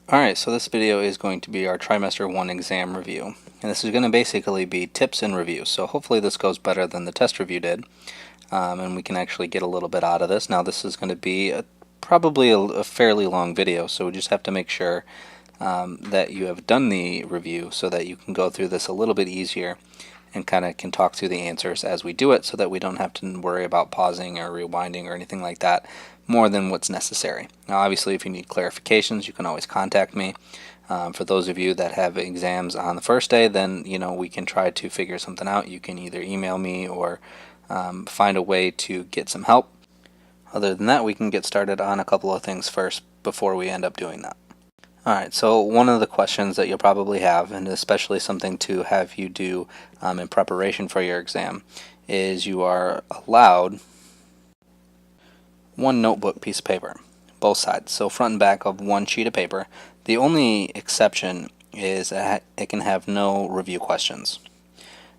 Alright, so this video is going to be our Trimester 1 exam review. And this is going to basically be tips and reviews. So hopefully this goes better than the test review did. And we can actually get a little bit out of this. Now this is going to be probably a fairly long video, so we just have to make sure that you have done the review so that you can go through this a little bit easier and kind of can talk through the answers as we do it so that we don't have to worry about pausing or rewinding or anything like that more than what's necessary. Now obviously if you need clarifications you can always contact me. For those of you that have exams on the first day, then we can try to figure something out. You can either email me or find a way to get some help. Other than that, we can get started on a couple of things first before we end up doing that. Alright, so one of the questions that you'll probably have, and especially something to have you do in preparation for your exam, is you are allowed one notebook piece of paper, both sides, so front and back of one sheet of paper. The only exception is that it can have no review questions.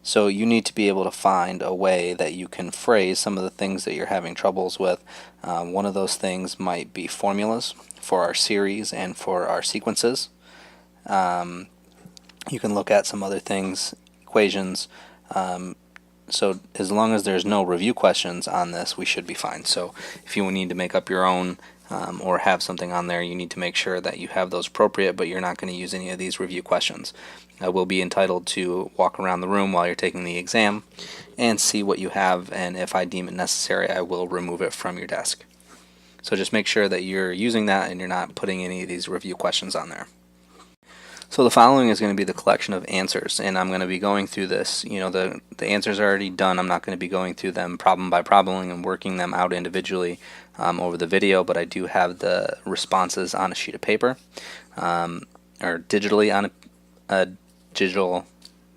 So you need to be able to find a way that you can phrase some of the things that you're having troubles with. One of those things might be formulas for our series and for our sequences. You can look at some other things, equations. So as long as there's no review questions on this, we should be fine. So if you need to make up your own or have something on there, you need to make sure that you have those appropriate, but you're not going to use any of these review questions. I will be entitled to walk around the room while you're taking the exam and see what you have, and if I deem it necessary, I will remove it from your desk. So just make sure that you're using that and you're not putting any of these review questions on there. So the following is going to be the collection of answers, and I'm going to be going through this. The answers are already done. I'm not going to be going through them problem by problem and working them out individually over the video, but I do have the responses on a sheet of paper or digitally on a digital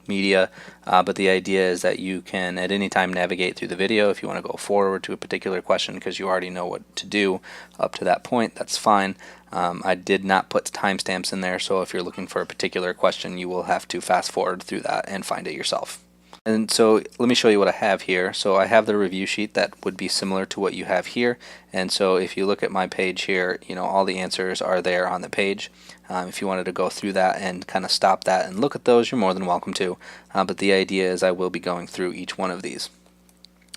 media, but the idea is that you can at any time navigate through the video. If you want to go forward to a particular question because you already know what to do up to that point, that's fine. I did not put timestamps in there, so if you're looking for a particular question, you will have to fast forward through that and find it yourself. And so let me show you what I have here. So I have the review sheet that would be similar to what you have here, and so if you look at my page here, all the answers are there on the page. If you wanted to go through that and kind of stop that and look at those, you're more than welcome to, but the idea is I will be going through each one of these.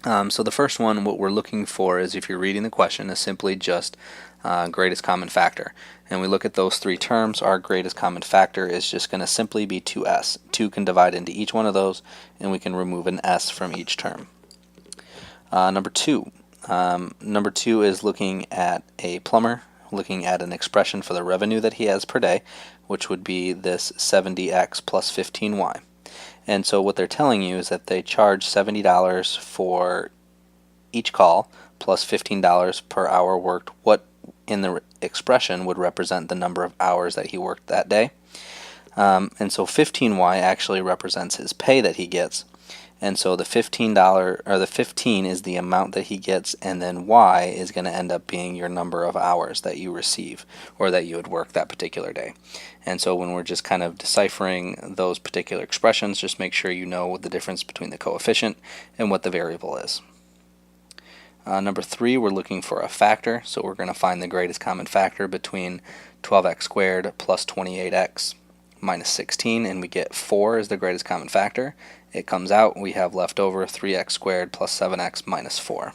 So the first one, what we're looking for is, if you're reading the question, is simply just greatest common factor. And we look at those three terms. Our greatest common factor is just going to simply be 2s. 2 can divide into each one of those, and we can remove an s from each term. Number two is looking at a plumber, looking at an expression for the revenue that he has per day, which would be this 70x plus 15y. And so what they're telling you is that they charge $70 for each call plus $15 per hour worked. What in the expression would represent the number of hours that he worked that day. And so 15y actually represents his pay that he gets. And so the $15 or the 15 is the amount that he gets, and then y is going to end up being your number of hours that you receive or that you would work that particular day. And so when we're just kind of deciphering those particular expressions, just make sure you know the difference between the coefficient and what the variable is. Number three, we're looking for a factor, so we're going to find the greatest common factor between 12x squared plus 28x minus 16, and we get 4 as the greatest common factor. It comes out, we have left over 3x squared plus 7x minus 4.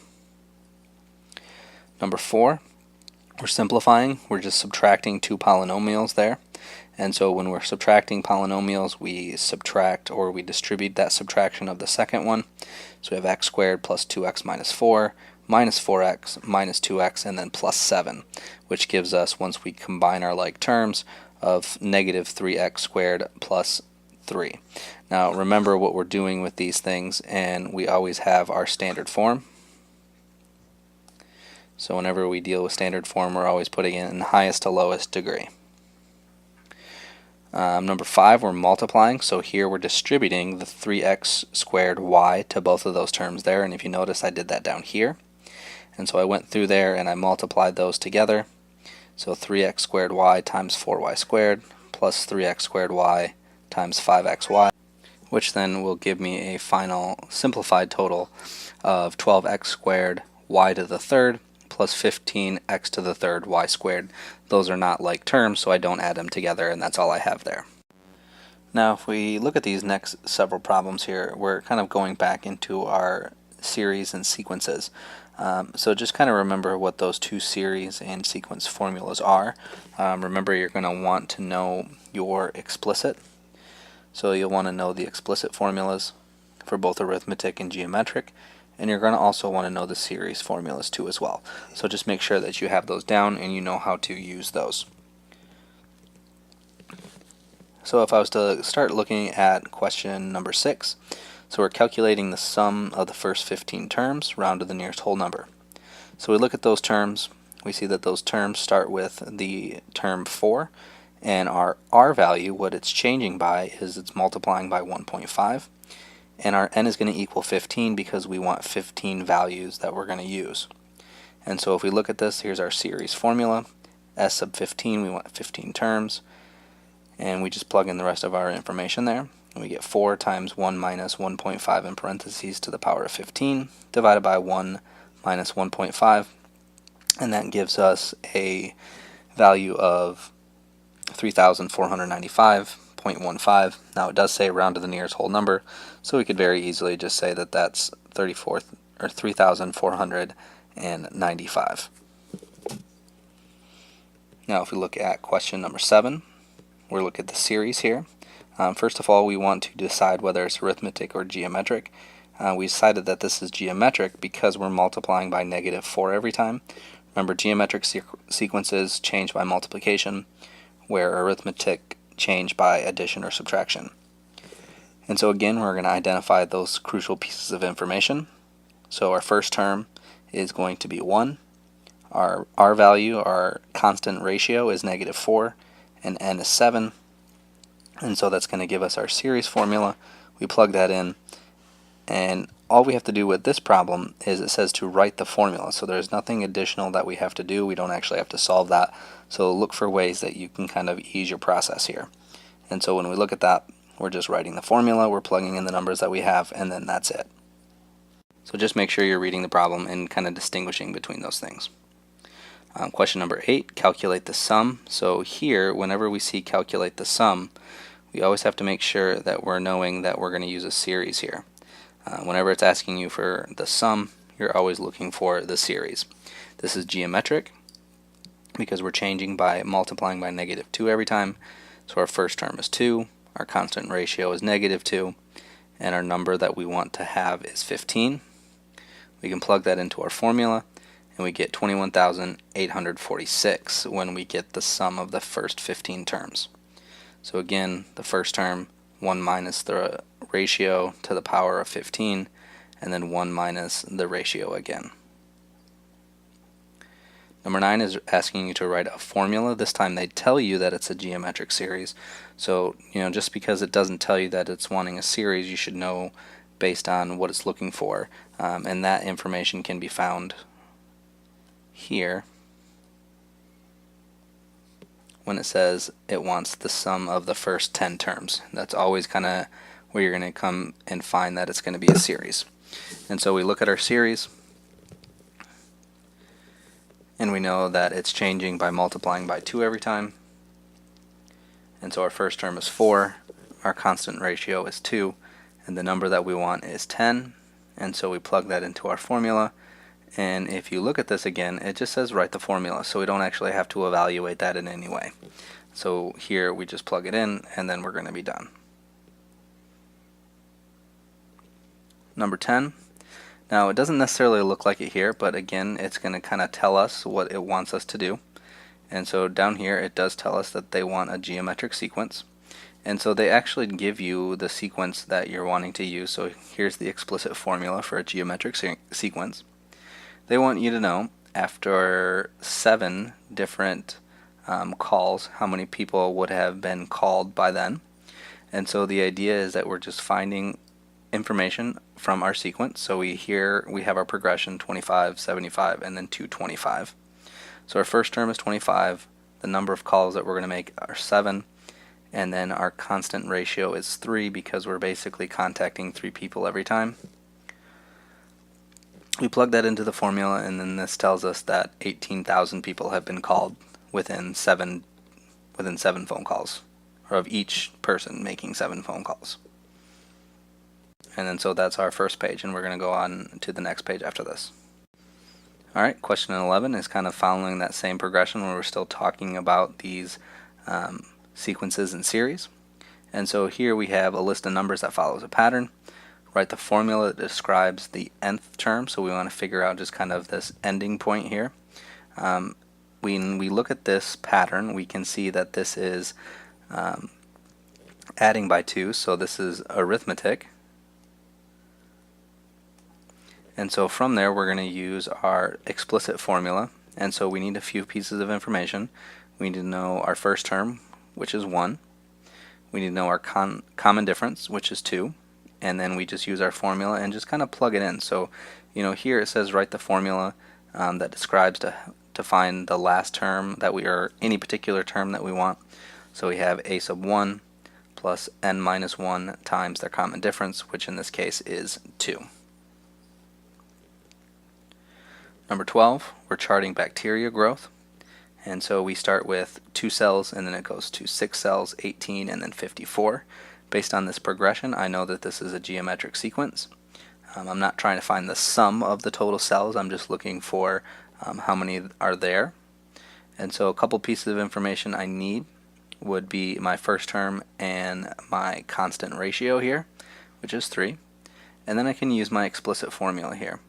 Number four, we're simplifying. We're just subtracting two polynomials there. And so when we're subtracting polynomials, we subtract, or we distribute that subtraction of the second one. So we have x squared plus 2x minus 4, minus 4x, minus 2x, and then plus 7, which gives us, once we combine our like terms, of negative 3x squared plus 3. Now remember what we're doing with these things, and we always have our standard form. So whenever we deal with standard form, we're always putting it in highest to lowest degree. Number five, we're multiplying. So here we're distributing the 3x squared y to both of those terms there, and if you notice I did that down here. And so I went through there and I multiplied those together. So 3x squared y times 4y squared plus 3x squared y times 5xy, which then will give me a final simplified total of 12x squared y to the third plus 15 x to the third y squared. Those are not like terms, so I don't add them together, and that's all I have there. Now if we look at these next several problems here, we're kind of going back into our series and sequences. So just kind of remember what those two series and sequence formulas are. Remember, you're going to want to know your explicit. So you'll want to know the explicit formulas for both arithmetic and geometric, and you're going to also want to know the series formulas too as well. So just make sure that you have those down and you know how to use those. So if I was to start looking at question number 6, so we're calculating the sum of the first 15 terms, round to the nearest whole number. So we look at those terms, we see that those terms start with the term 4, and our R value, what it's changing by, is it's multiplying by 1.5, and our n is going to equal 15 because we want 15 values that we're going to use. And so if we look at this, here's our series formula, S sub 15, we want 15 terms, and we just plug in the rest of our information there. And we get 4 times 1 minus 1.5 in parentheses to the power of 15 divided by 1 minus 1.5, and that gives us a value of 3,495.15. Now it does say round to the nearest whole number, so we could very easily just say that that's 3,495. Now if we look at question number 7, we'll look at the series here. First of all, we want to decide whether it's arithmetic or geometric. We decided that this is geometric because we're multiplying by -4 every time. Remember, geometric sequences change by multiplication, where arithmetic change by addition or subtraction. And so again, we're going to identify those crucial pieces of information. So our first term is going to be 1. Our R value, our constant ratio, is -4, and n is 7. And so that's going to give us our series formula. We plug that in, and all we have to do with this problem is it says to write the formula. So there's nothing additional that we have to do. We don't actually have to solve that. So look for ways that you can kind of ease your process here. And so when we look at that, we're just writing the formula, we're plugging in the numbers that we have, and then that's it. So just make sure you're reading the problem and kind of distinguishing between those things. Question number 8, calculate the sum. So here, whenever we see calculate the sum, we always have to make sure that we're knowing that we're going to use a series here. Whenever it's asking you for the sum, you're always looking for the series. This is geometric because we're changing by multiplying by -2 every time. So our first term is 2, our constant ratio is -2, and our number that we want to have is 15. We can plug that into our formula, and we get 21,846 when we get the sum of the first 15 terms. So again, the first term, 1 minus the ratio to the power of 15, and then 1 minus the ratio again. Number 9 is asking you to write a formula. This time they tell you that it's a geometric series. So, just because it doesn't tell you that it's wanting a series, you should know based on what it's looking for. And that information can be found here when it says it wants the sum of the first 10 terms. That's always kind of where you're going to come and find that it's going to be a series. And so we look at our series, and we know that it's changing by multiplying by 2 every time. And so our first term is 4, our constant ratio is 2, and the number that we want is 10. And so we plug that into our formula. And if you look at this again, it just says write the formula, so we don't actually have to evaluate that in any way. So here we just plug it in, and then we're going to be done. Number 10. Now it doesn't necessarily look like it here, but again, it's going to kind of tell us what it wants us to do. And so down here it does tell us that they want a geometric sequence. And so they actually give you the sequence that you're wanting to use. So here's the explicit formula for a geometric sequence. They want you to know, after 7 different calls, how many people would have been called by then. And so the idea is that we're just finding information from our sequence. So we have our progression 25, 75, and then 225. So our first term is 25. The number of calls that we're going to make are 7. And then our constant ratio is 3 because we're basically contacting 3 people every time. We plug that into the formula, and then this tells us that 18,000 people have been called within seven phone calls, or of each person making 7 phone calls. And then so that's our first page, and we're going to go on to the next page after this. Alright, question 11 is kind of following that same progression where we're still talking about these sequences in series. And so here we have a list of numbers that follows a pattern. Write the formula that describes the nth term, so we want to figure out just kind of this ending point here. When we look at this pattern, we can see that this is adding by 2, so this is arithmetic. And so from there we're going to use our explicit formula, and so we need a few pieces of information. We need to know our first term, which is 1. We need to know our common difference, which is 2. And then we just use our formula and just kind of plug it in. So, here it says write the formula that describes to find the last term that or any particular term that we want. So we have a sub 1 plus n minus 1 times their common difference, which in this case is 2. Number 12, we're charting bacteria growth. And so we start with 2 cells, and then it goes to 6 cells, 18, and then 54. Based on this progression, I know that this is a geometric sequence. I'm not trying to find the sum of the total cells, I'm just looking for how many are there. And so a couple pieces of information I need would be my first term and my constant ratio here, which is 3. And then I can use my explicit formula here.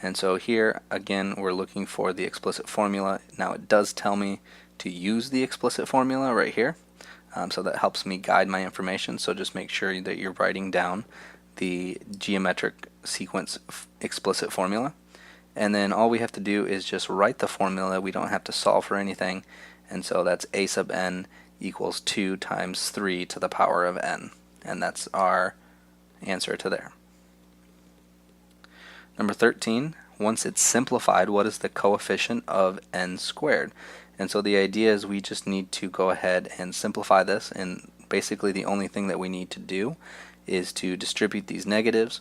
And so here, again, we're looking for the explicit formula. Now it does tell me to use the explicit formula right here. So that helps me guide my information, so just make sure that you're writing down the geometric sequence explicit formula. And then all we have to do is just write the formula. We don't have to solve for anything. And so that's a sub n equals 2 times 3 to the power of n. And that's our answer to there. Number 13, once it's simplified, what is the coefficient of n squared? And so the idea is we just need to go ahead and simplify this, and basically the only thing that we need to do is to distribute these negatives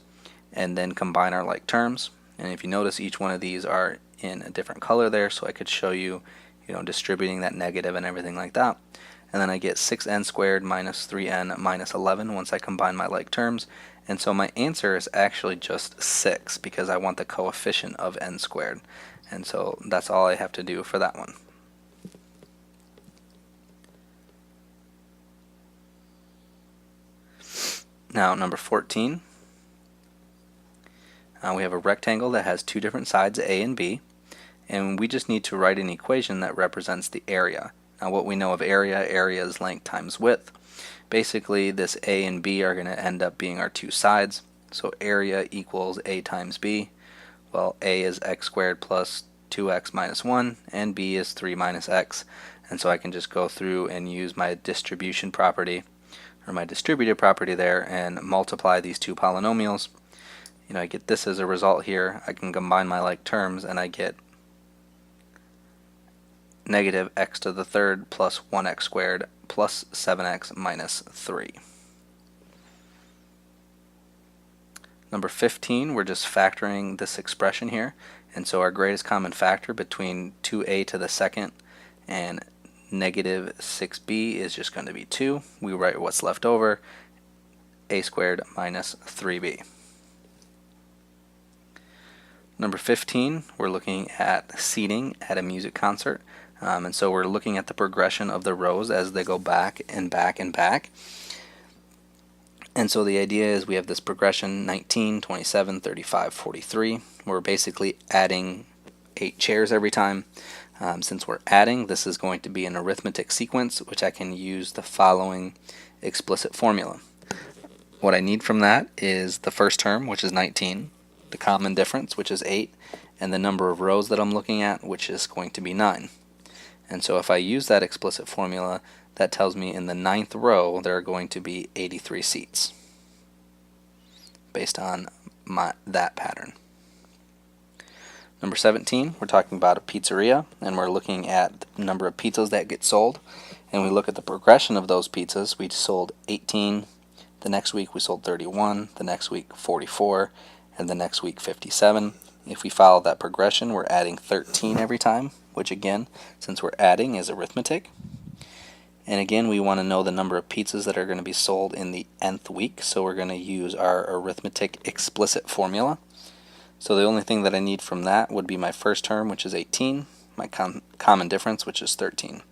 and then combine our like terms. And if you notice, each one of these are in a different color there, so I could show you, distributing that negative and everything like that. And then I get 6n squared minus 3n minus 11 once I combine my like terms. And so my answer is actually just 6 because I want the coefficient of n squared. And so that's all I have to do for that one. Now number 14, we have a rectangle that has 2 different sides, A and B, and we just need to write an equation that represents the area. Now what we know of area is length times width. Basically this A and B are going to end up being our 2 sides, so area equals A times B. Well, A is x squared plus 2x minus 1, and B is 3 minus x, and so I can just go through and use my distribution property, or my distributive property there, and multiply these 2 polynomials. I get this as a result here. I can combine my like terms and I get negative x to the third plus 1x squared plus 7x minus 3. Number 15, we're just factoring this expression here, and so our greatest common factor between 2a to the second and negative 6b is just going to be 2. We write what's left over, a squared minus 3b. Number 15, we're looking at seating at a music concert. And so we're looking at the progression of the rows as they go back and back and back. And so the idea is we have this progression 19, 27, 35, 43. We're basically adding 8 chairs every time. Since we're adding, this is going to be an arithmetic sequence, which I can use the following explicit formula. What I need from that is the first term, which is 19, the common difference, which is 8, and the number of rows that I'm looking at, which is going to be 9. And so if I use that explicit formula, that tells me in the 9th row there are going to be 83 seats based on that pattern. Number 17, we're talking about a pizzeria, and we're looking at the number of pizzas that get sold, and we look at the progression of those pizzas. We sold 18, the next week we sold 31, the next week 44, and the next week 57. if we follow that progression, we're adding 13 every time, which again, since we're adding, is arithmetic. And again, we want to know the number of pizzas that are going to be sold in the nth week, so we're going to use our arithmetic explicit formula. So the only thing that I need from that would be my first term, which is 18, my common difference, which is 13.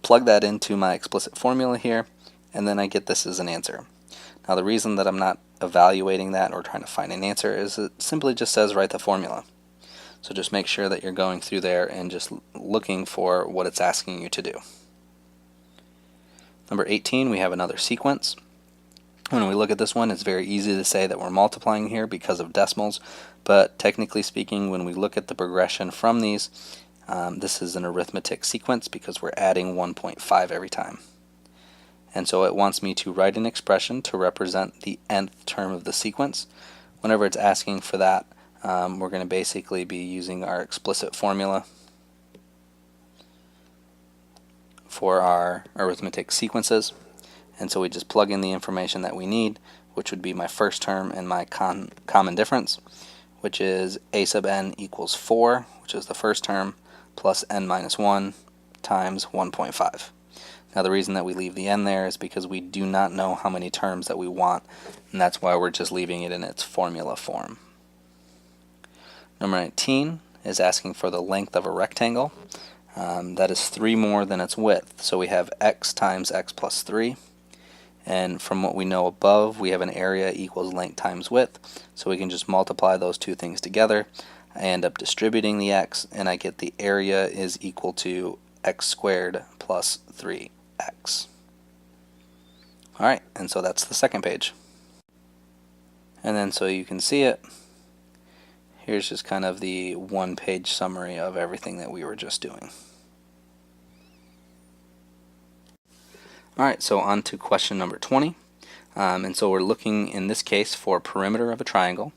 Plug that into my explicit formula here, and then I get this as an answer. Now the reason that I'm not evaluating that or trying to find an answer is it simply just says write the formula. So just make sure that you're going through there and just looking for what it's asking you to do. Number 18, we have another sequence. When we look at this one, it's very easy to say that we're multiplying here because of decimals, but technically speaking, when we look at the progression from these, this is an arithmetic sequence because we're adding 1.5 every time. And so it wants me to write an expression to represent the nth term of the sequence. Whenever it's asking for that, we're going to basically be using our explicit formula for our arithmetic sequences. And so we just plug in the information that we need, which would be my first term and my common difference, which is a sub n equals 4, which is the first term, plus n minus 1 times 1.5. Now the reason that we leave the n there is because we do not know how many terms that we want, and that's why we're just leaving it in its formula form. Number 19 is asking for the length of a rectangle. That is 3 more than its width, so we have x times x plus 3. And from what we know above, we have an area equals length times width, so we can just multiply those two things together. I end up distributing the x, and I get the area is equal to x squared plus 3x. Alright, and so that's the second page. And then so you can see it, here's just kind of the one-page summary of everything that we were just doing. Alright, so on to question number 20. And so we're looking in this case for perimeter of a triangle.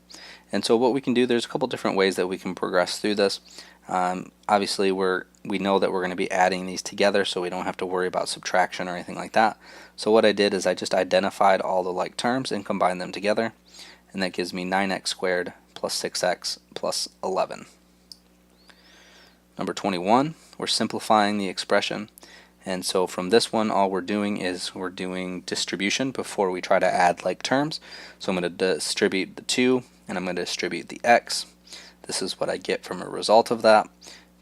And so what we can do, there's a couple different ways that we can progress through this. Obviously we know that we're going to be adding these together, so we don't have to worry about subtraction or anything like that. So what I did is I just identified all the like terms and combined them together, and that gives me 9x squared plus 6x plus 11. Number 21, we're simplifying the expression. And so from this one, all we're doing is we're doing distribution before we try to add like terms. So I'm going to distribute the 2, and I'm going to distribute the x. This is what I get from a result of that.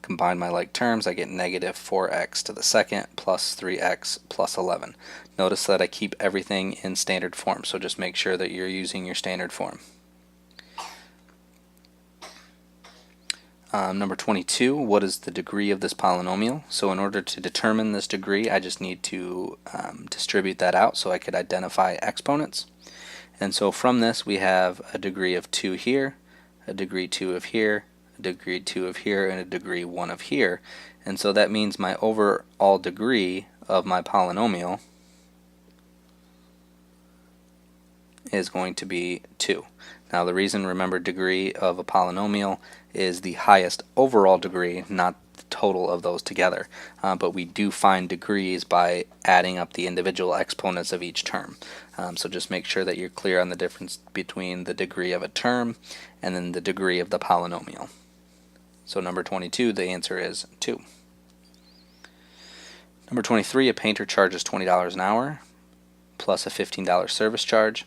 Combine my like terms, I get negative 4x to the second plus 3x plus 11. Notice that I keep everything in standard form, so just make sure that you're using your standard form. Number 22, what is the degree of this polynomial? So in order to determine this degree, I just need to distribute that out so I could identify exponents. And so from this, we have a degree of 2 here, a degree 2 of here, a degree 2 of here, and a degree 1 of here. And so that means my overall degree of my polynomial is going to be 2. Now the reason, remember, degree of a polynomial is the highest overall degree, not the total of those together. But we do find degrees by adding up the individual exponents of each term. So just make sure that you're clear on the difference between the degree of a term and then the degree of the polynomial. So number 22, the answer is 2. Number 23, a painter charges $20 an hour plus a $15 service charge.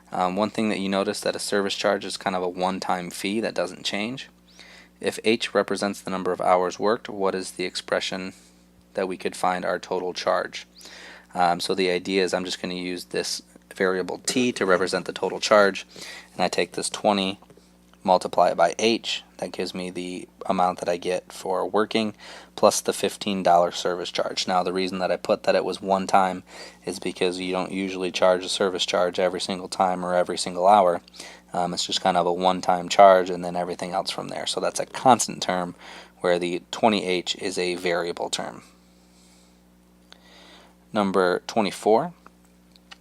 One thing that you notice that a service charge is kind of a one-time fee that doesn't change. If h represents the number of hours worked, what is the expression that we could find our total charge? So the idea is I'm just going to use this variable t to represent the total charge, and I take this 20, multiply it by h, that gives me the amount that I get for working, plus the $15 service charge. Now the reason that I put that it was one time is because you don't usually charge a service charge every single time or every single hour. It's just kind of a one-time charge and then everything else from there. So that's a constant term, where the 20h is a variable term. Number 24,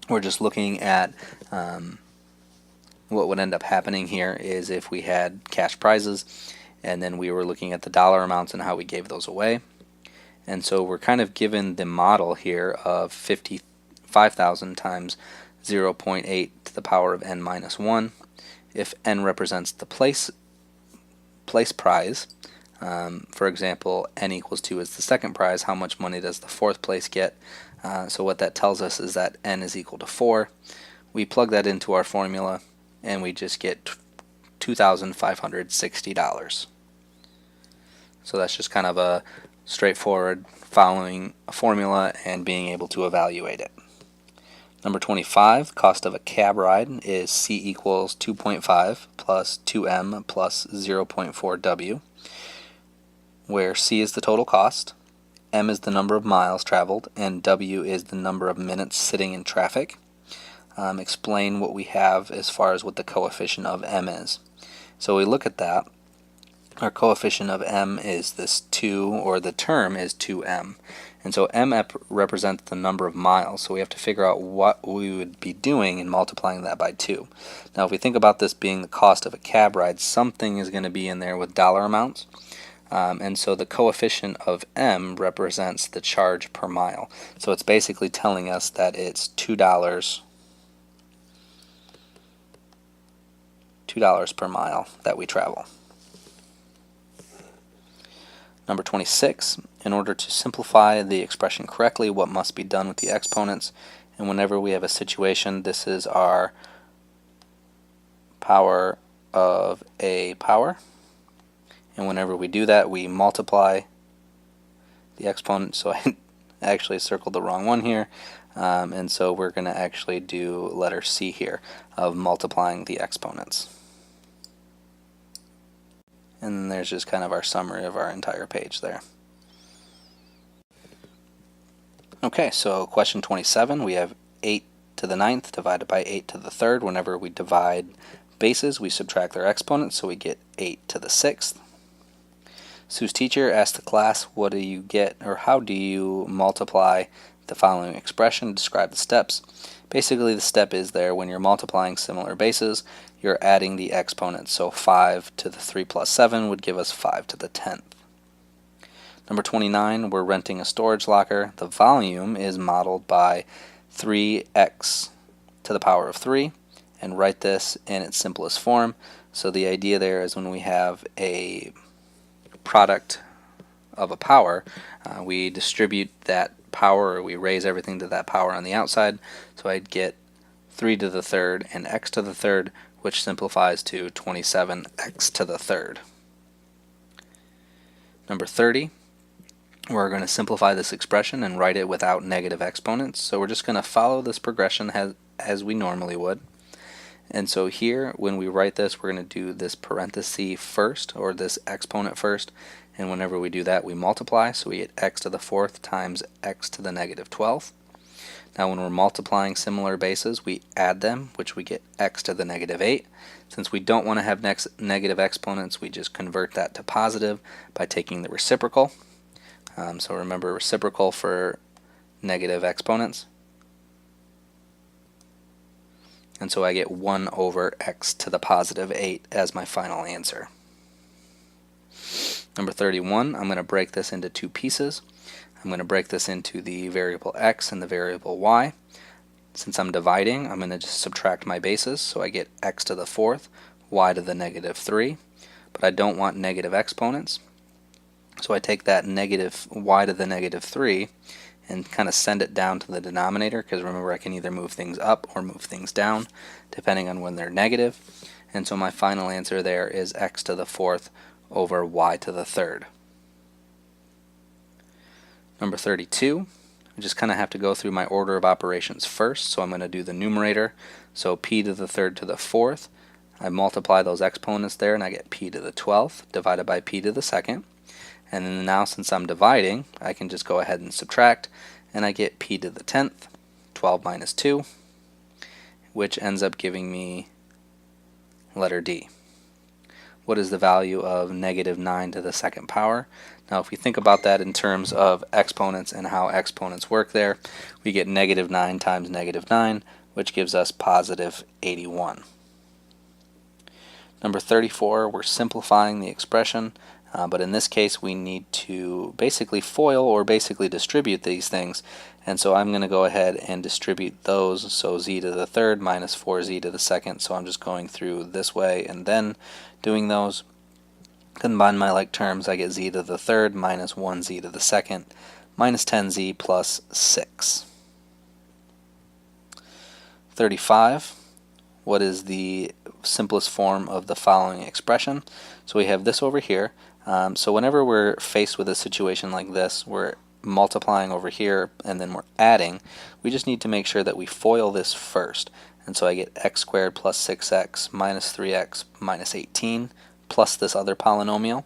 we're just looking at what would end up happening here is if we had cash prizes and then we were looking at the dollar amounts and how we gave those away. And so we're kind of given the model here of 55,000 times 0.8 to the power of n minus 1. If n represents the place place prize. For example, n equals 2 is the second prize. How much money does the fourth place get? So what that tells us is that n is equal to 4. We plug that into our formula and we just get $2,560. So that's just kind of a straightforward following a formula and being able to evaluate it. Number 25, cost of a cab ride is C equals 2.5 plus 2m plus 0.4w, where C is the total cost, m is the number of miles traveled, and w is the number of minutes sitting in traffic. Explain what we have as far as what the coefficient of m is. So we look at that. Our coefficient of m is this 2, or the term is 2m. And so m represents the number of miles, so we have to figure out what we would be doing in multiplying that by 2. Now if we think about this being the cost of a cab ride, something is going to be in there with dollar amounts. And so the coefficient of m represents the charge per mile. So it's basically telling us that it's $2 per mile that we travel. Number 26, in order to simplify the expression correctly, what must be done with the exponents? And whenever we have a situation, this is our power of a power. And whenever we do that, we multiply the exponent. So I actually circled the wrong one here. And so we're going to actually do letter C here of multiplying the exponents. And then there's just kind of our summary of our entire page there. Okay, so question 27, we have 8 to the 9th divided by 8 to the 3rd. Whenever we divide bases, we subtract their exponents, so we get 8 to the 6th. Sue's teacher asked the class, what do you get, or how do you multiply the following expression? Describe the steps. Basically, the step is there when you're multiplying similar bases, you're adding the exponents. So 5 to the 3 plus 7 would give us 5 to the 10th. Number 29, we're renting a storage locker. The volume is modeled by 3x to the power of 3, and write this in its simplest form. So the idea there is when we have a product of a power, we distribute that power, or we raise everything to that power on the outside. So I'd get 3 to the 3rd and x to the 3rd, which simplifies to 27x to the 3rd. Number 30, we're going to simplify this expression and write it without negative exponents. So we're just going to follow this progression as we normally would. And so here, when we write this, we're going to do this parenthesis first, or this exponent first. And whenever we do that, we multiply. So we get x to the 4th times x to the negative 12th. Now when we're multiplying similar bases, we add them, which we get x to the negative 8. Since we don't want to have negative exponents, we just convert that to positive by taking the reciprocal. So remember, reciprocal for negative exponents. And so I get 1 over x to the positive 8 as my final answer. Number 31, I'm going to break this into two pieces. I'm going to break this into the variable x and the variable y. Since I'm dividing, I'm going to just subtract my bases, so I get x to the 4th, y to the negative 3. But I don't want negative exponents, so I take that negative y to the negative 3 and kind of send it down to the denominator, because remember, I can either move things up or move things down depending on when they're negative. And so my final answer there is x to the 4th over y to the 3rd. Number 32, I just kind of have to go through my order of operations first. So I'm going to do the numerator, so p to the 3rd to the 4th. I multiply those exponents there and I get p to the 12th divided by p to the 2nd. And then now, since I'm dividing, I can just go ahead and subtract, and I get p to the 10th, 12 minus 2, which ends up giving me letter D. What is the value of negative 9 to the 2nd power? Now if we think about that in terms of exponents and how exponents work there, we get negative 9 times negative 9, which gives us positive 81. Number 34, we're simplifying the expression. But in this case, we need to basically FOIL, or basically distribute these things. And so I'm going to go ahead and distribute those. So z to the 3rd minus 4z to the 2nd. So I'm just going through this way and then doing those. Combine my like terms, I get z to the third minus 1z to the second minus 10z plus 6. 35. What is the simplest form of the following expression? So we have this over here. So whenever we're faced with a situation like this, we're multiplying over here and then we're adding, we just need to make sure that we FOIL this first. And so I get x squared plus 6x minus 3x minus 18 plus this other polynomial.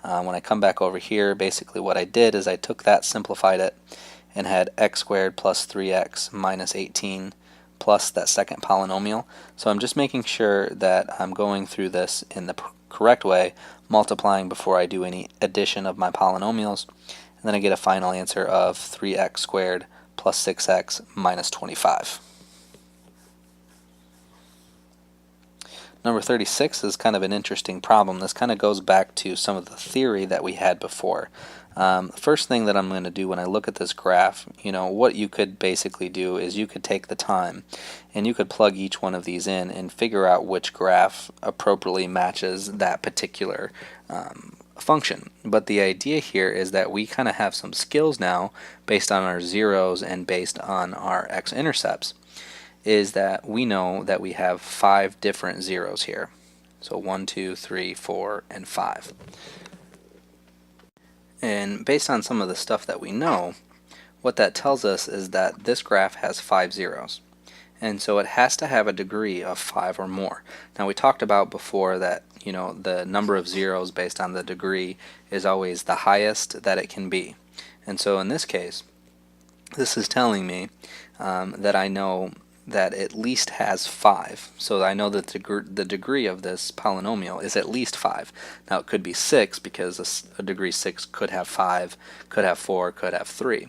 When I come back over here, basically what I did is I took that, simplified it, and had x squared plus 3x minus 18 plus that second polynomial. So I'm just making sure that I'm going through this in the correct way, multiplying before I do any addition of my polynomials, and then I get a final answer of 3x squared plus 6x minus 25. Number 36 is kind of an interesting problem. This kind of goes back to some of the theory that we had before. First thing that I'm going to do when I look at this graph, what you could basically do is you could take the time and you could plug each one of these in and figure out which graph appropriately matches that particular function. But the idea here is that we kind of have some skills now based on our zeros and based on our x-intercepts, is that we know that we have 5 different zeros here. So 1, 2, 3, 4, and 5. And based on some of the stuff that we know, what that tells us is that this graph has 5 zeros. And so it has to have a degree of 5 or more. Now we talked about before that the number of zeros based on the degree is always the highest that it can be. And so in this case, this is telling me that I know that at least has 5. So I know that the degree of this polynomial is at least 5. Now it could be 6 because a degree 6 could have 5, could have 4, could have 3.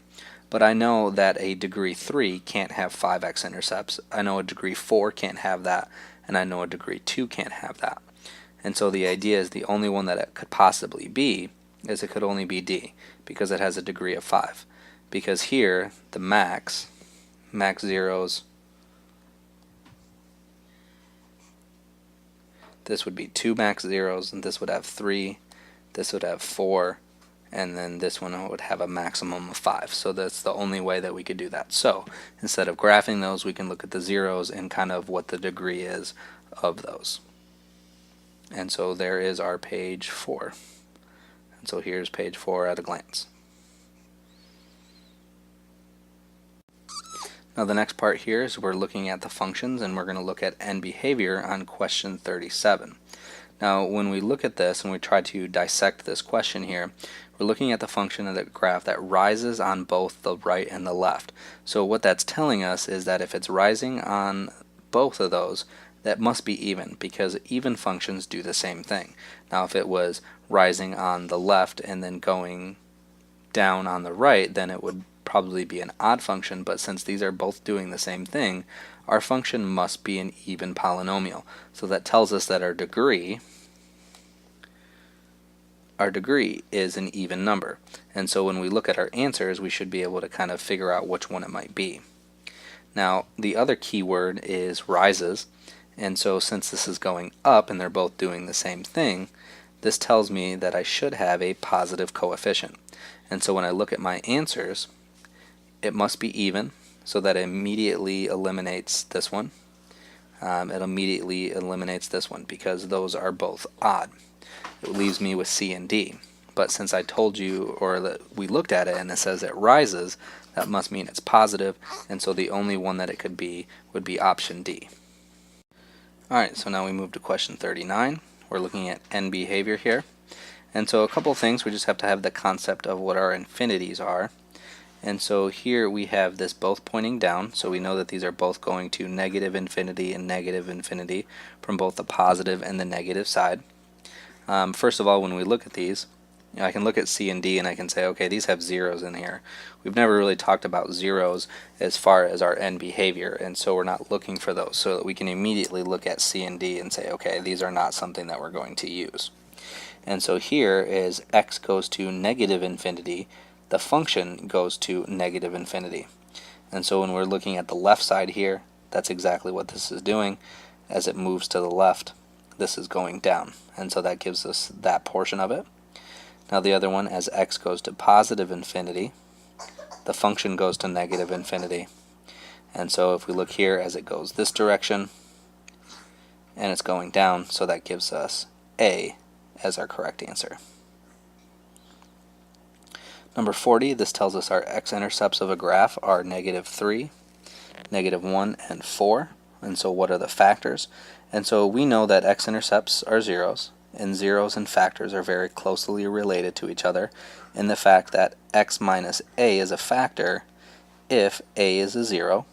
But I know that a degree 3 can't have 5 x-intercepts. I know a degree 4 can't have that, and I know a degree 2 can't have that. And so the idea is the only one that it could possibly be is it could only be D, because it has a degree of 5. Because here, the max zeros, this would be 2 max zeros, and this would have 3, this would have 4, and then this one would have a maximum of 5. So that's the only way that we could do that. So instead of graphing those, we can look at the zeros and kind of what the degree is of those. And so there is our page 4. And so here's page 4 at a glance. Now the next part here is we're looking at the functions, and we're going to look at end behavior on question 37. Now when we look at this and we try to dissect this question here, we're looking at the function of the graph that rises on both the right and the left. So what that's telling us is that if it's rising on both of those, that must be even, because even functions do the same thing. Now if it was rising on the left and then going down on the right, then it would probably be an odd function, but since these are both doing the same thing, our function must be an even polynomial. So that tells us that our degree is an even number. And so when we look at our answers, we should be able to kind of figure out which one it might be. Now the other key word is rises, and so since this is going up and they're both doing the same thing, this tells me that I should have a positive coefficient. And so when I look at my answers, it must be even, so that it immediately eliminates this one. It immediately eliminates this one because those are both odd. It leaves me with C and D. But since I told you, or that we looked at it and it says it rises, that must mean it's positive, and so the only one that it could be would be option D. Alright, so now we move to question 39. We're looking at end behavior here. And so a couple of things, we just have to have the concept of what our infinities are. And so here we have this both pointing down, so we know that these are both going to negative infinity and negative infinity from both the positive and the negative side. First of all, when we look at these, I can look at C and D and I can say, okay, these have zeros in here. We've never really talked about zeros as far as our end behavior, and so we're not looking for those, so that we can immediately look at C and D and say, okay, these are not something that we're going to use. And so here is x goes to negative infinity, the function goes to negative infinity. And so when we're looking at the left side here, that's exactly what this is doing. As it moves to the left, this is going down, and so that gives us that portion of it. Now the other one, as x goes to positive infinity, the function goes to negative infinity. And so if we look here, as it goes this direction, and it's going down, so that gives us A as our correct answer. Number 40, this tells us our x-intercepts of a graph are -3, -1, and 4. And so what are the factors? And so we know that x-intercepts are zeros, and zeros and factors are very closely related to each other in the fact that x minus a is a factor if a is a zero.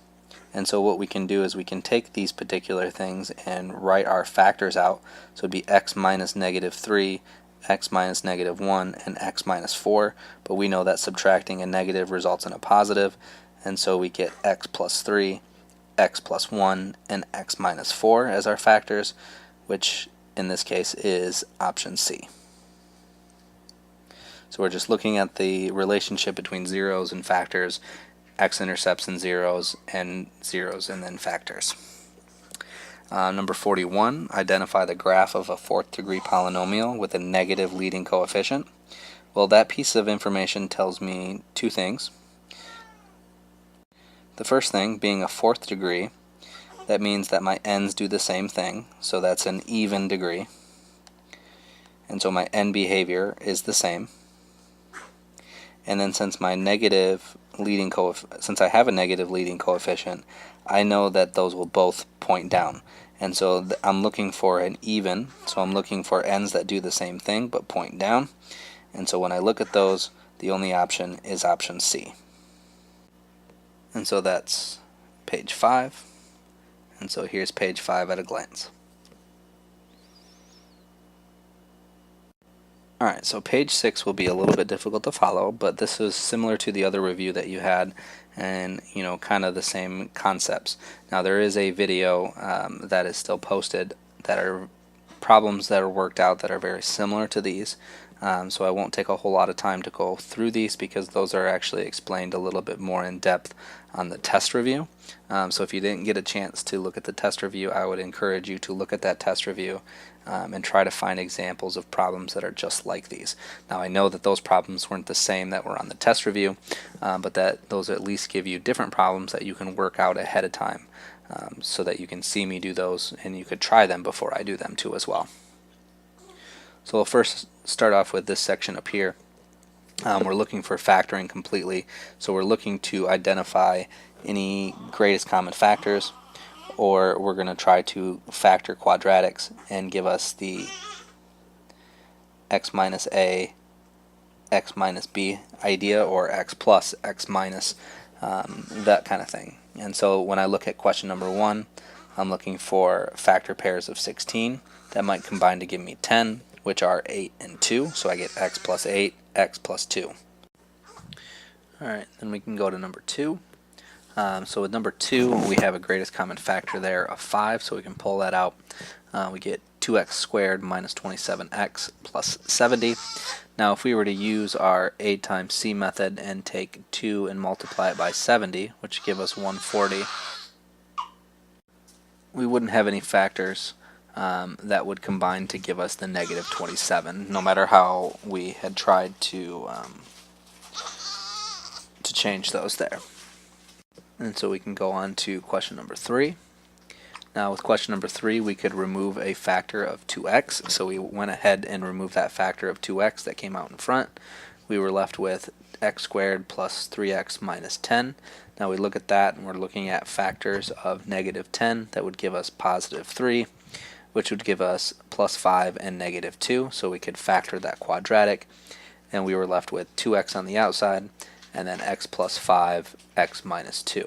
And so what we can do is we can take these particular things and write our factors out. So it would be x minus -3, x minus -1, and x minus 4. But we know that subtracting a negative results in a positive, and so we get x plus 3, x plus 1, and x minus 4 as our factors, which in this case is option C. So we're just looking at the relationship between zeros and factors, x-intercepts and zeros and then factors. Number 41, identify the graph of a fourth degree polynomial with a negative leading coefficient. Well, that piece of information tells me two things. The first thing, being a fourth degree, that means that my n's do the same thing, so that's an even degree. And so my n behavior is the same. And then since I have a negative leading coefficient, I know that those will both point down. And so I'm looking for an even, so I'm looking for n's that do the same thing but point down. And so when I look at those, the only option is option C. And so that's page 5. And so here's page 5 at a glance. Alright, so page 6 will be a little bit difficult to follow, but this is similar to the other review that you had, and kind of the same concepts. Now there is a video that is still posted that are problems that are worked out that are very similar to these. So I won't take a whole lot of time to go through these because those are actually explained a little bit more in depth on the test review. So if you didn't get a chance to look at the test review, I would encourage you to look at that test review and try to find examples of problems that are just like these. Now I know that those problems weren't the same that were on the test review, but that those at least give you different problems that you can work out ahead of time so that you can see me do those and you could try them before I do them too as well. So we'll first start off with this section up here. We're looking for factoring completely, so we're looking to identify any greatest common factors, or we're going to try to factor quadratics and give us the x minus a, x minus b idea, or x plus, x minus, that kind of thing. And so when I look at question number 1, I'm looking for factor pairs of 16 that might combine to give me 10, which are 8 and 2, so I get x plus 8, x plus 2. Alright, then we can go to number 2. So with number 2, we have a greatest common factor there of 5, so we can pull that out. We get 2x squared minus 27x plus 70. Now if we were to use our a times c method and take 2 and multiply it by 70, which give us 140, we wouldn't have any factors that would combine to give us the negative 27, no matter how we had tried to change those there. And so we can go on to question number 3. Now with question number 3, we could remove a factor of 2x, so we went ahead and removed that factor of 2x that came out in front. We were left with x squared plus 3x minus 10. Now we look at that and we're looking at factors of negative 10 that would give us positive 3, which would give us plus 5 and negative 2, so we could factor that quadratic, and we were left with 2x on the outside and then x plus 5, x minus 2.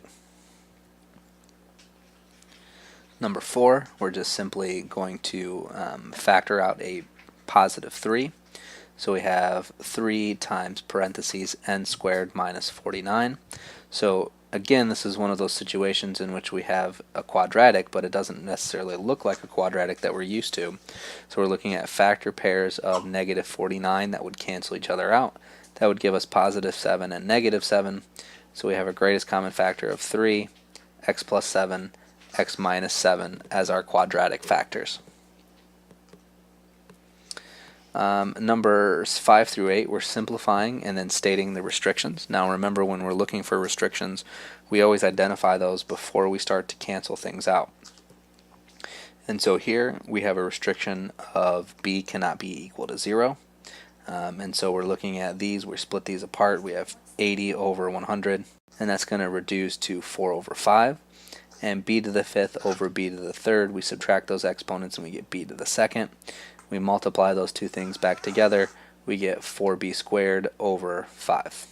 Number 4, we're just simply going to factor out a positive 3. So we have 3 times parentheses n squared minus 49. So again, this is one of those situations in which we have a quadratic, but it doesn't necessarily look like a quadratic that we're used to. So we're looking at factor pairs of negative 49 that would cancel each other out. That would give us positive 7 and negative 7. So we have a greatest common factor of 3, x plus 7, x minus 7 as our quadratic factors. Numbers 5 through 8, we're simplifying and then stating the restrictions. Now remember, when we're looking for restrictions, we always identify those before we start to cancel things out. And so here we have a restriction of b cannot be equal to 0. And so we're looking at these, we split these apart. We have 80 over 100, and that's going to reduce to 4 over 5. And b to the 5th over b to the 3rd, we subtract those exponents and we get b to the 2nd. We multiply those two things back together, we get 4b squared over 5.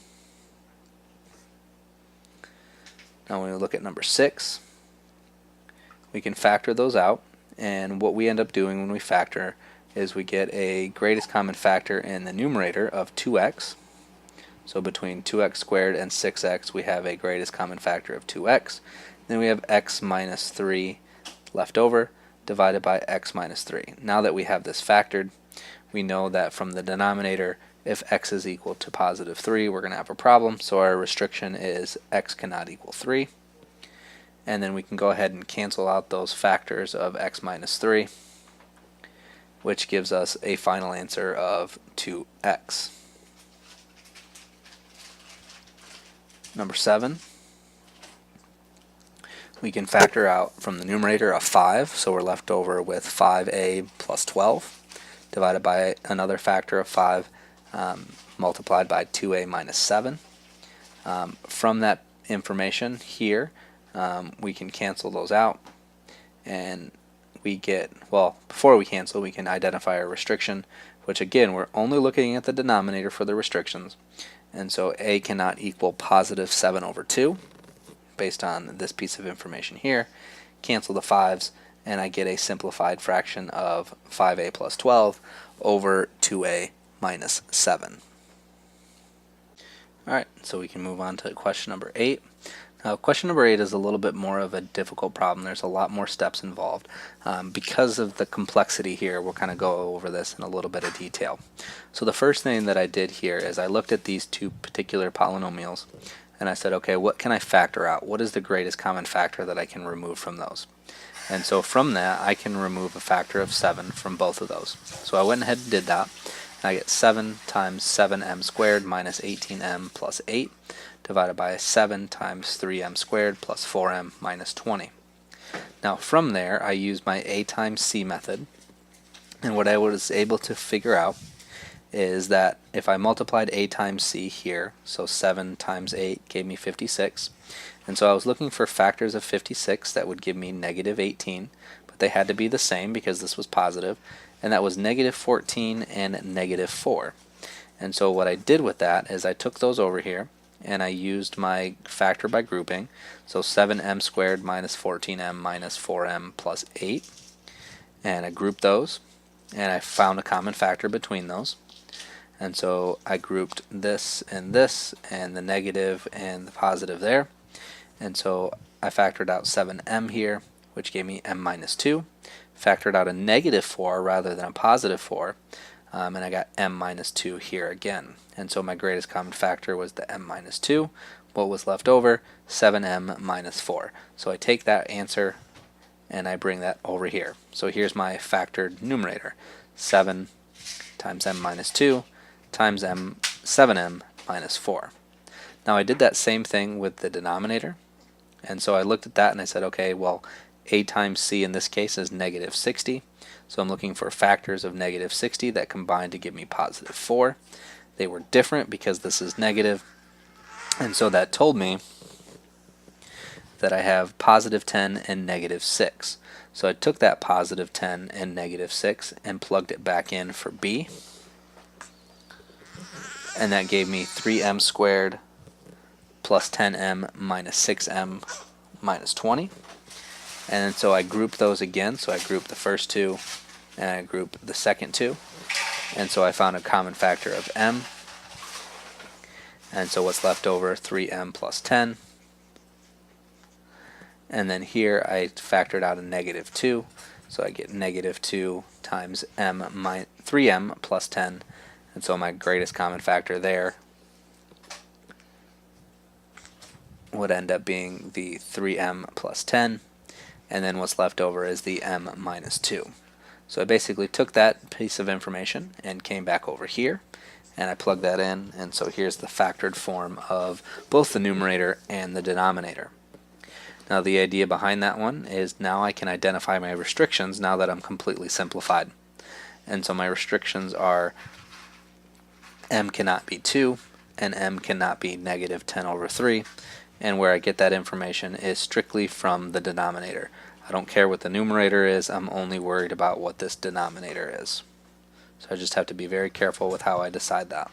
Now when we look at number 6, we can factor those out, and what we end up doing when we factor is we get a greatest common factor in the numerator of 2x. So between 2x squared and 6x, we have a greatest common factor of 2x. Then we have x minus 3 left over, divided by x minus 3. Now that we have this factored, we know that from the denominator, if x is equal to positive 3, we're going to have a problem. So our restriction is x cannot equal 3. And then we can go ahead and cancel out those factors of x minus 3, which gives us a final answer of 2x. Number 7, we can factor out from the numerator of 5, so we're left over with 5a plus 12 divided by another factor of 5 multiplied by 2a minus 7. From that information here, we can cancel those out, and we get, well, before we cancel, we can identify our restriction, which again, we're only looking at the denominator for the restrictions. And so a cannot equal positive 7 over 2 based on this piece of information here. Cancel the 5's, and I get a simplified fraction of 5a plus 12 over 2a minus 7. Alright, so we can move on to question number 8. Now, question number 8 is a little bit more of a difficult problem. There's a lot more steps involved. Because of the complexity here, we'll kind of go over this in a little bit of detail. So the first thing that I did here is I looked at these two particular polynomials, and I said, okay, what can I factor out? What is the greatest common factor that I can remove from those? And so from that, I can remove a factor of 7 from both of those. So I went ahead and did that. And I get 7 times 7m squared minus 18m plus 8 divided by 7 times 3m squared plus 4m minus 20. Now from there, I used my a times c method, and what I was able to figure out is that if I multiplied a times c here, so 7 times 8 gave me 56, and so I was looking for factors of 56 that would give me negative 18, but they had to be the same because this was positive, and that was negative 14 and negative 4. And so what I did with that is I took those over here, and I used my factor by grouping, so 7m squared minus 14m minus 4m plus 8, and I grouped those, and I found a common factor between those. And so I grouped this, and the negative and the positive there. And so I factored out 7m here, which gave me m minus 2. Factored out a negative 4 rather than a positive 4, and I got m minus 2 here again. And so my greatest common factor was the m minus 2. What was left over? 7m minus 4. So I take that answer and I bring that over here. So here's my factored numerator. 7 times m minus 2 times 7m minus 4. Now I did that same thing with the denominator, and so I looked at that and I said, okay, well, a times c in this case is negative 60, so I'm looking for factors of negative 60 that combine to give me positive 4. They were different because this is negative, and so that told me that I have positive 10 and negative 6. So I took that positive 10 and negative 6 and plugged it back in for b, and that gave me 3m squared plus 10m minus 6m minus 20. And so I grouped those again, so I grouped the first two and I grouped the second two, and so I found a common factor of m, and so what's left over, 3m plus 10, and then here I factored out a negative 2, so I get negative 2 times 3m plus 10, and so my greatest common factor there would end up being the 3m plus 10, and then what's left over is the m minus 2. So I basically took that piece of information and came back over here, and I plugged that in, and so here's the factored form of both the numerator and the denominator. Now the idea behind that one is now I can identify my restrictions now that I'm completely simplified. And so my restrictions are m cannot be 2 and m cannot be negative 10 over 3, and where I get that information is strictly from the denominator. I don't care what the numerator is, I'm only worried about what this denominator is. So I just have to be very careful with how I decide that.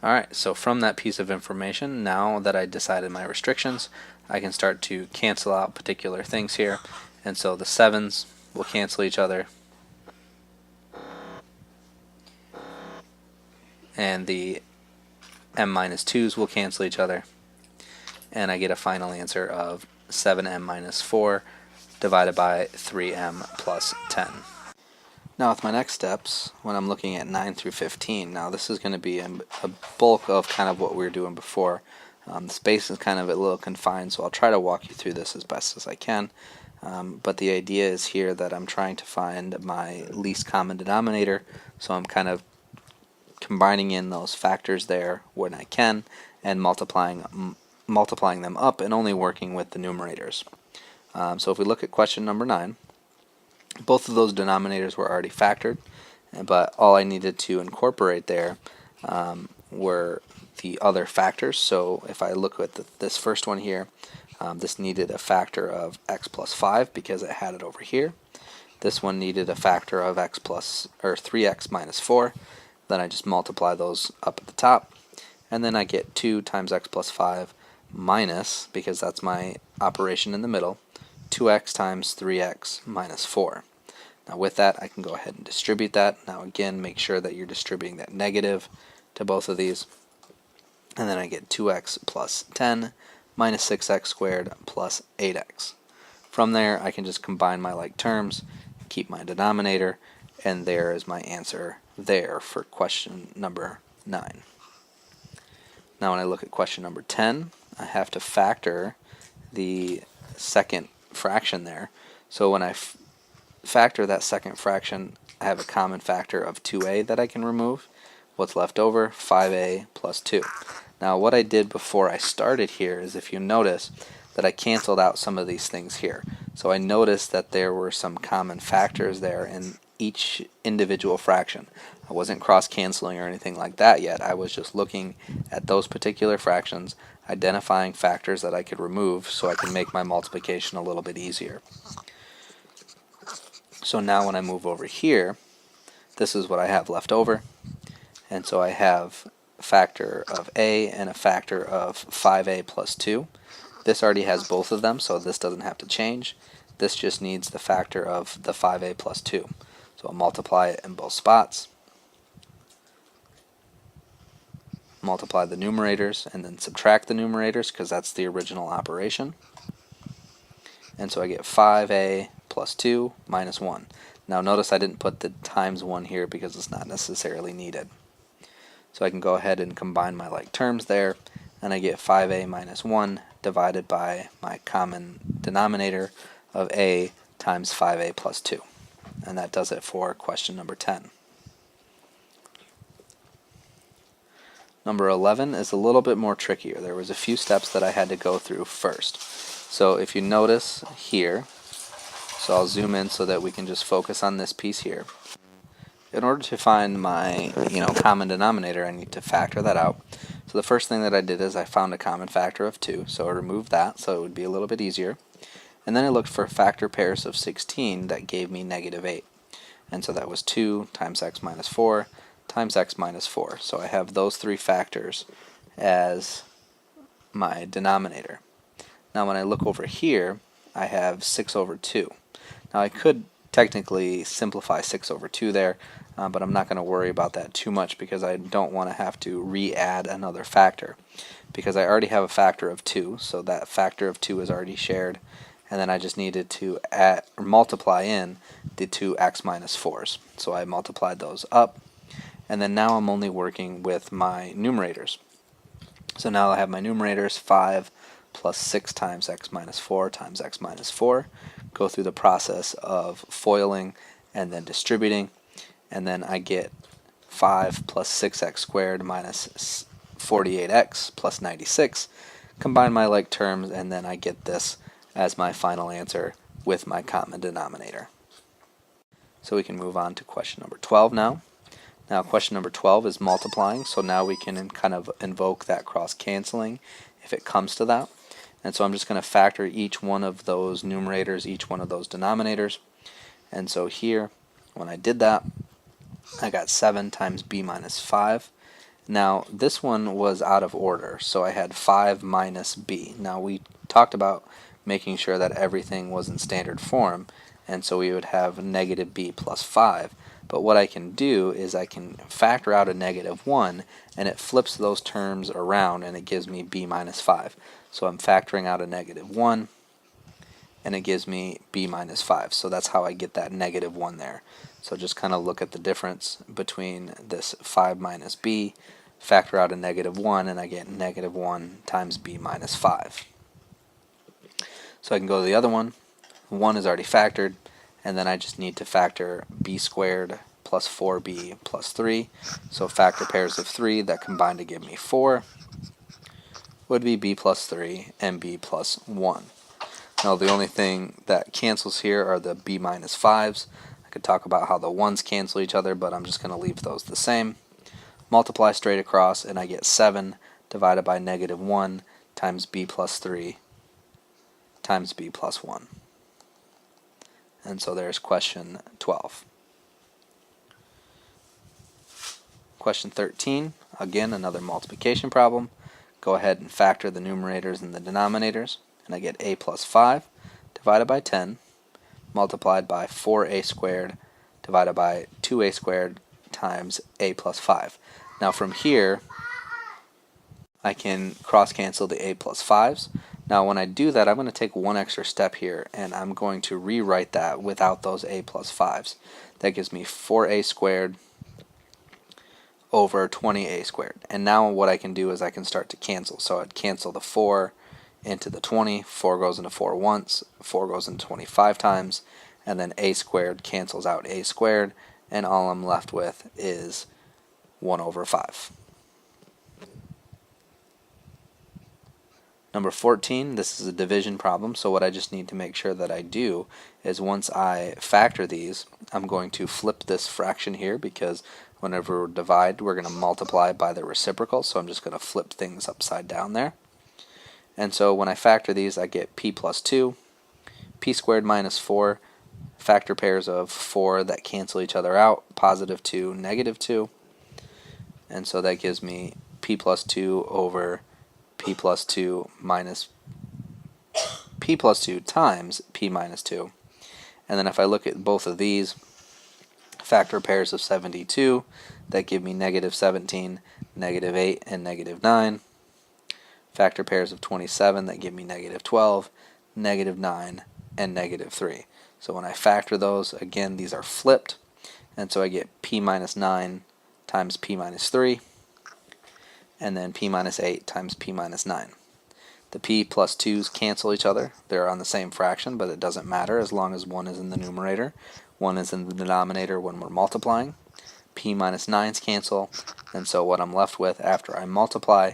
Alright, so from that piece of information, now that I decided my restrictions, I can start to cancel out particular things here. And so the 7s will cancel each other, and the m minus 2's will cancel each other, and I get a final answer of 7m minus 4 divided by 3m plus 10. Now with my next steps, when I'm looking at 9 through 15, now this is going to be a bulk of kind of what we were doing before. The space is kind of a little confined, so I'll try to walk you through this as best as I can. But the idea is here that I'm trying to find my least common denominator, so I'm kind of combining in those factors there when I can and multiplying them up and only working with the numerators. So if we look at question number 9, both of those denominators were already factored, but all I needed to incorporate there were the other factors. So if I look at this first one here, this needed a factor of x plus 5 because it had it over here. This one needed a factor of 3x minus 4. Then I just multiply those up at the top, and then I get 2 times x plus 5 minus, because that's my operation in the middle, 2x times 3x minus 4. Now with that, I can go ahead and distribute that. Now again, make sure that you're distributing that negative to both of these. And then I get 2x plus 10 minus 6x squared plus 8x. From there, I can just combine my like terms, keep my denominator, and there is my answer there for question number 9. Now when I look at question number 10, I have to factor the second fraction there. So when I factor that second fraction, I have a common factor of 2a that I can remove. What's left over? 5a plus 2. Now what I did before I started here is, if you notice, that I canceled out some of these things here. So I noticed that there were some common factors there in each individual fraction. I wasn't cross-canceling or anything like that yet. I was just looking at those particular fractions, identifying factors that I could remove so I can make my multiplication a little bit easier. So now when I move over here, this is what I have left over. And so I have a factor of a and a factor of 5a plus 2. This already has both of them, so this doesn't have to change. This just needs the factor of the 5a plus 2. So I'll multiply it in both spots, multiply the numerators, and then subtract the numerators because that's the original operation. And so I get 5a plus 2 minus 1. Now notice I didn't put the times 1 here because it's not necessarily needed. So I can go ahead and combine my like terms there, and I get 5a minus 1 divided by my common denominator of a times 5a plus 2. And that does it for question number 10. Number 11 is a little bit more trickier. There was a few steps that I had to go through first. So if you notice here, so I'll zoom in so that we can just focus on this piece here. In order to find my common denominator, I need to factor that out. So the first thing that I did is I found a common factor of 2, so I removed that so it would be a little bit easier. And then I looked for factor pairs of 16 that gave me negative 8. And so that was 2 times x minus 4 times x minus 4. So I have those three factors as my denominator. Now when I look over here, I have 6 over 2. Now I could technically simplify 6 over 2 there, but I'm not going to worry about that too much because I don't want to have to re-add another factor. Because I already have a factor of 2, so that factor of 2 is already shared. And then I just needed to multiply in the two x minus 4's. So I multiplied those up, and then now I'm only working with my numerators. So now I have my numerators 5 plus 6 times x minus 4 times x minus 4. Go through the process of foiling and then distributing, and then I get 5 plus 6x squared minus 48x plus 96. Combine my like terms, and then I get this as my final answer with my common denominator. So we can move on to question number 12 now. Now question number 12 is multiplying, so now we can kind of invoke that cross-canceling if it comes to that. And so I'm just going to factor each one of those numerators, each one of those denominators. And so here, when I did that, I got 7 times b minus 5. Now this one was out of order, so I had 5 minus b. Now we talked about making sure that everything was in standard form, and so we would have negative b plus 5. But what I can do is I can factor out a negative 1, and it flips those terms around, and it gives me b minus 5. So I'm factoring out a negative 1, and it gives me b minus 5. So that's how I get that negative 1 there. So just kind of look at the difference between this 5 minus b, factor out a negative 1, and I get negative 1 times b minus 5. So I can go to the other one. 1 is already factored, and then I just need to factor b squared plus 4b plus 3. So factor pairs of 3 that combine to give me 4 would be b plus 3 and b plus 1. Now the only thing that cancels here are the b minus 5s. I could talk about how the 1s cancel each other, but I'm just going to leave those the same. Multiply straight across, and I get 7 divided by negative 1 times b plus 3 times b plus 1. And so there's question 12. Question 13, again another multiplication problem. Go ahead and factor the numerators and the denominators, and I get a plus 5 divided by 10 multiplied by 4a squared divided by 2a squared times a plus 5. Now from here I can cross cancel the a plus 5s. Now when I do that, I'm going to take one extra step here, and I'm going to rewrite that without those a plus 5s. That gives me 4a squared over 20a squared. And now what I can do is I can start to cancel. So I'd cancel the 4 into the 20. 4 goes into 4 once, 4 goes into 25 times, and then a squared cancels out a squared, and all I'm left with is 1 over 5. Number 14, this is a division problem, so what I just need to make sure that I do is once I factor these, I'm going to flip this fraction here, because whenever we divide, we're going to multiply by the reciprocal, so I'm just going to flip things upside down there. And so when I factor these, I get p plus 2, p squared minus 4, factor pairs of 4 that cancel each other out, positive 2, negative 2, and so that gives me p plus 2 over p plus 2 minus p plus 2 times p minus 2. And then if I look at both of these, factor pairs of 72 that give me negative 17, negative 8, and negative 9. Factor pairs of 27 that give me negative 12, negative 9, and negative 3. So when I factor those, again, these are flipped, and so I get p minus 9 times p minus 3, and then p minus 8 times p minus 9. The p plus 2's cancel each other. They're on the same fraction, but it doesn't matter as long as one is in the numerator. One is in the denominator when we're multiplying. P minus 9's cancel, and so what I'm left with after I multiply,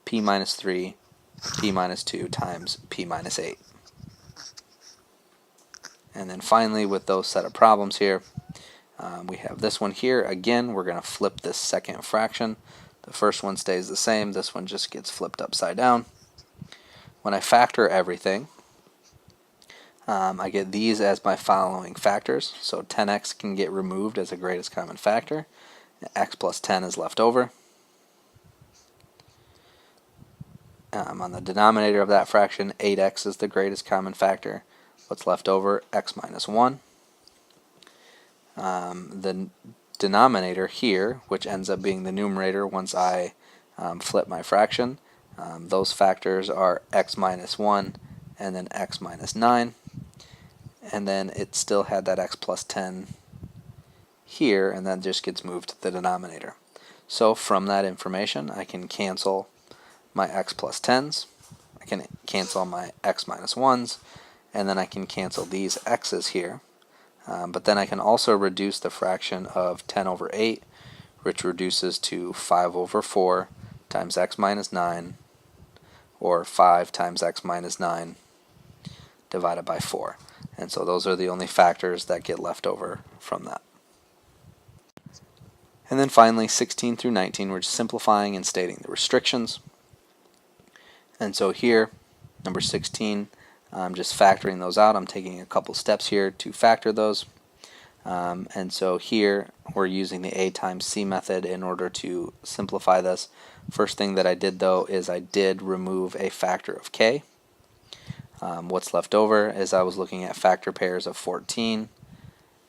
p minus 3, p minus 2 times p minus 8. And then finally, with those set of problems here, we have this one here. Again, we're going to flip this second fraction. The first one stays the same. This one just gets flipped upside down. When I factor everything, I get these as my following factors. So 10x can get removed as a greatest common factor. X plus 10 is left over. On the denominator of that fraction, 8x is the greatest common factor. What's left over? X minus 1. The denominator here, which ends up being the numerator once I flip my fraction, those factors are x minus 1 and then x minus 9, and then it still had that x plus 10 here, and that just gets moved to the denominator. So from that information I can cancel my x plus 10s. I can cancel my x minus 1s, and then I can cancel these x's here. But then I can also reduce the fraction of 10 over 8, which reduces to 5 over 4 times x minus 9, or 5 times x minus 9 divided by 4. And so those are the only factors that get left over from that. And then finally, 16 through 19, we're just simplifying and stating the restrictions. And so here, number 16, I'm just factoring those out. I'm taking a couple steps here to factor those. And so here, we're using the A times C method in order to simplify this. First thing that I did, though, is I did remove a factor of k. What's left over is I was looking at factor pairs of 14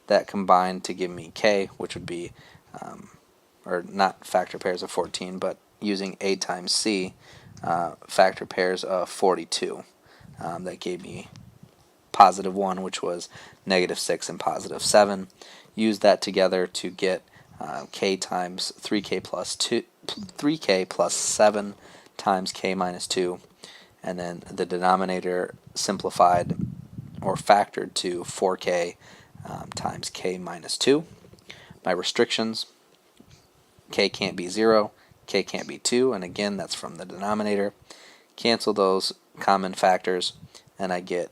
that combined to give me k, which would be, or not factor pairs of 14, but using A times C, factor pairs of 42. That gave me positive 1, which was negative 6 and positive 7. Use that together to get k times 3k plus 2, 3k plus 7 times k minus 2, and then the denominator simplified or factored to 4k times k minus 2. My restrictions: k can't be 0, k can't be 2, and again that's from the denominator. Cancel those common factors, and I get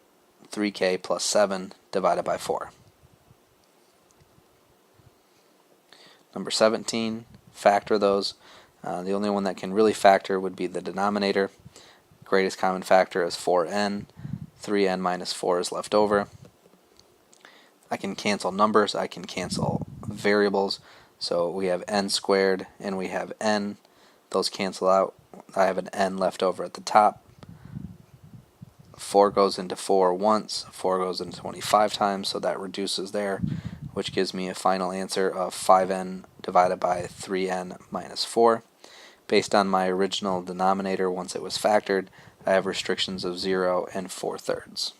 3k plus 7 divided by 4. Number 17, factor those. The only one that can really factor would be the denominator. Greatest common factor is 4n. 3n minus 4 is left over. I can cancel numbers. I can cancel variables. So we have n squared and we have n. Those cancel out. I have an n left over at the top. 4 goes into 4 once, 4 goes into 25 times, so that reduces there, which gives me a final answer of 5n divided by 3n minus 4. Based on my original denominator, once it was factored, I have restrictions of 0 and 4/3.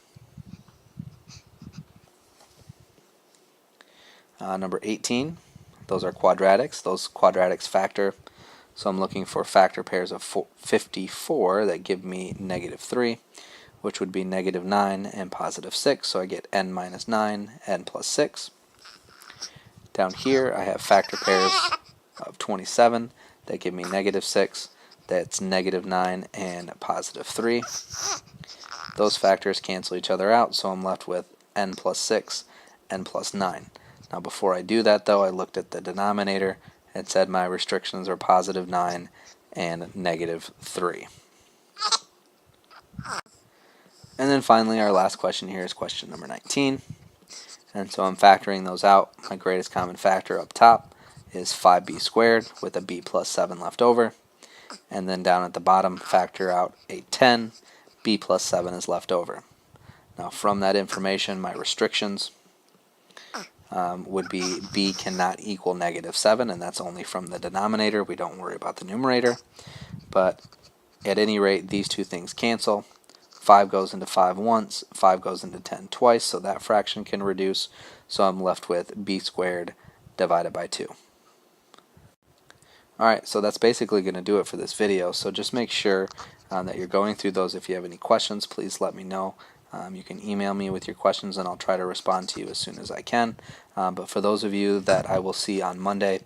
Number 18, those are quadratics. Those quadratics factor. So I'm looking for factor pairs of 54 that give me negative 3, which would be negative 9 and positive 6. So I get n minus 9, n plus 6. Down here I have factor pairs of 27 that give me negative 6. That's negative 9 and positive 3. Those factors cancel each other out, so I'm left with n plus 6, n plus 9. Now before I do that, though, I looked at the denominator and said my restrictions are positive 9 and negative 3. And then finally, our last question here is question number 19. And so I'm factoring those out. My greatest common factor up top is 5b squared with a b plus 7 left over. And then down at the bottom, factor out a 10. B plus 7 is left over. Now from that information, my restrictions would be b cannot equal negative 7, and that's only from the denominator. We don't worry about the numerator. But at any rate, these two things cancel. 5 goes into 5 once, 5 goes into 10 twice, so that fraction can reduce. So I'm left with b squared divided by 2. Alright, so that's basically going to do it for this video. So just make sure that you're going through those. If you have any questions, please let me know. You can email me with your questions and I'll try to respond to you as soon as I can. But for those of you that I will see on Monday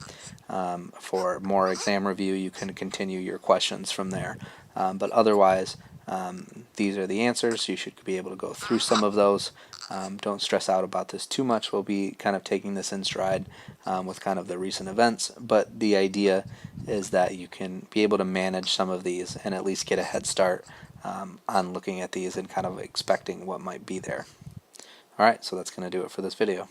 for more exam review, you can continue your questions from there. But otherwise, these are the answers. You should be able to go through some of those. Don't stress out about this too much. We'll be kind of taking this in stride with kind of the recent events. But the idea is that you can be able to manage some of these and at least get a head start on looking at these and kind of expecting what might be there. Alright, so that's going to do it for this video.